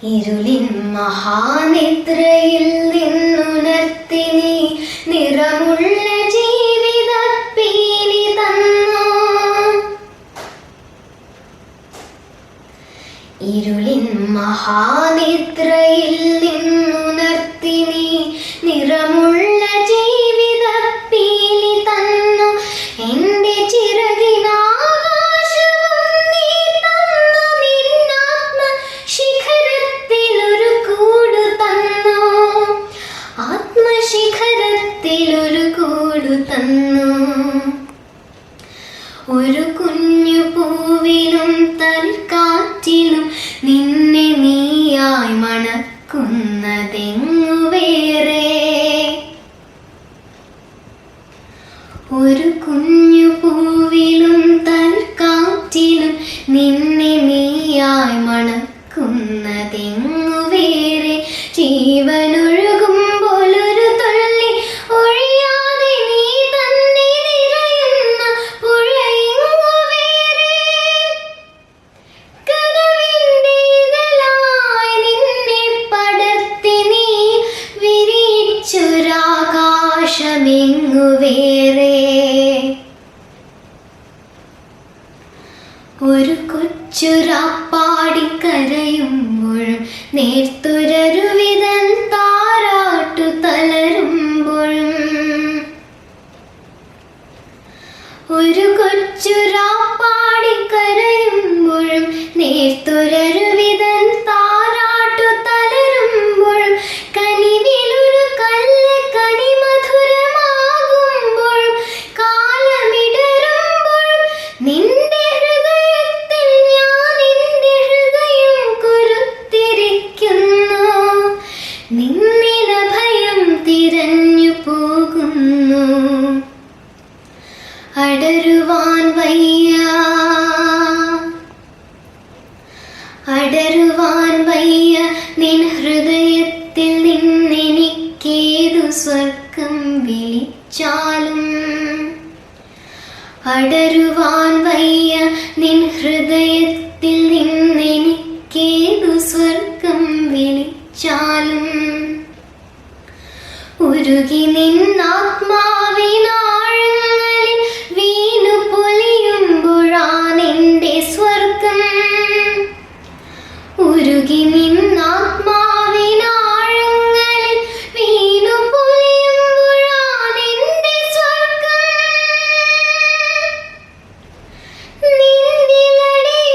ഇരുളിൻ മഹാനിദ്രയിൽ നിന്നുണർത്തി നീ നിറമുള്ള ജീവിതപ്പീലി തന്നു. ഇരുളിൻ മഹാനിദ്രയിൽ നിന്നുണർത്തി നീ നിറമുള്ള ജീവിതപ്പീലി തന്നു. എന്റെ ചിറകിനാകാശവും നീ തന്നു. നിന്നാത്മ ശിഖരത്തിലൊരു കൂടു തന്നു. ആത്മശിഖരത്തിലൊരു കൂടു തന്നു. ഒരു കുഞ്ഞു പൂവിലും തൽക്കാറ്റിലും നിന്നെ നീയായി മണക്കുന്നതെങ്ങു വേറെ. ഒരു കുഞ്ഞു പൂവിലും തൽക്കാറ്റിലും നിന്നെ നീയായി മണക്കുന്നതെങ്ങു വേറെ. ജീവനൊഴുകുമ്പോൾ ഒരു തുള്ളി ഒഴിയാതെ നീ തന്നെ നിറയുന്ന പുഴയെങ്ങു വേറെ. കനവിന്റെ ഇതളായി നിന്നെ പടർത്തി നീ വിരിച്ചൊരാകാശമെങ്ങു വേറെ. ഒരു കൊച്ചുരാപ്പാടി കരയുമ്പോഴും നേർത്തുരരുവിതൻ താരാട്ടു തളരുമ്പോഴും. ഒരു കൊച്ചുരാപ്പാടി കരയുമ്പോഴും നേർത്തുരരുവിതൻ താരാട്ടു തളരുമ്പോഴും. കനിവിലൊരു കല്ല് കനിമധുരമാകുമ്പോഴും കാലമിടരുമ്പോഴും നിന്റെ ഹൃദയത്തിൽ ഞാൻ എന്റെ ഹൃദയം കുരുത്തിരിക്കുന്നു. നിന്നിലഭയം തിരഞ്ഞു പോകുന്നു. അടരുവാൻ വയ്യ, അടരുവാൻ വയ്യ നിൻ ഹൃദയത്തിൽ നിന്നെനിക്കേതു സ്വർഗം വിളിച്ചാലും. അടരുവാൻ വയ്യ നിൻ ഹൃദയത്തിൽ നിന്നെനിക്കേതു സ്വർഗം വിളിച്ചാലും. ഉരുകി നിന്നാത്മാവിനാഴങ്ങളിൽ വീണു പൊലിയുമ്പോഴാണെന്റെ സ്വർഗം. ഉരുകി നിന്നാത്മാവിനാഴങ്ങളിൽ വീണു പൊലിയുമ്പോഴാണെന്റെ സ്വർഗം. നിന്നിലടിയുന്നതേ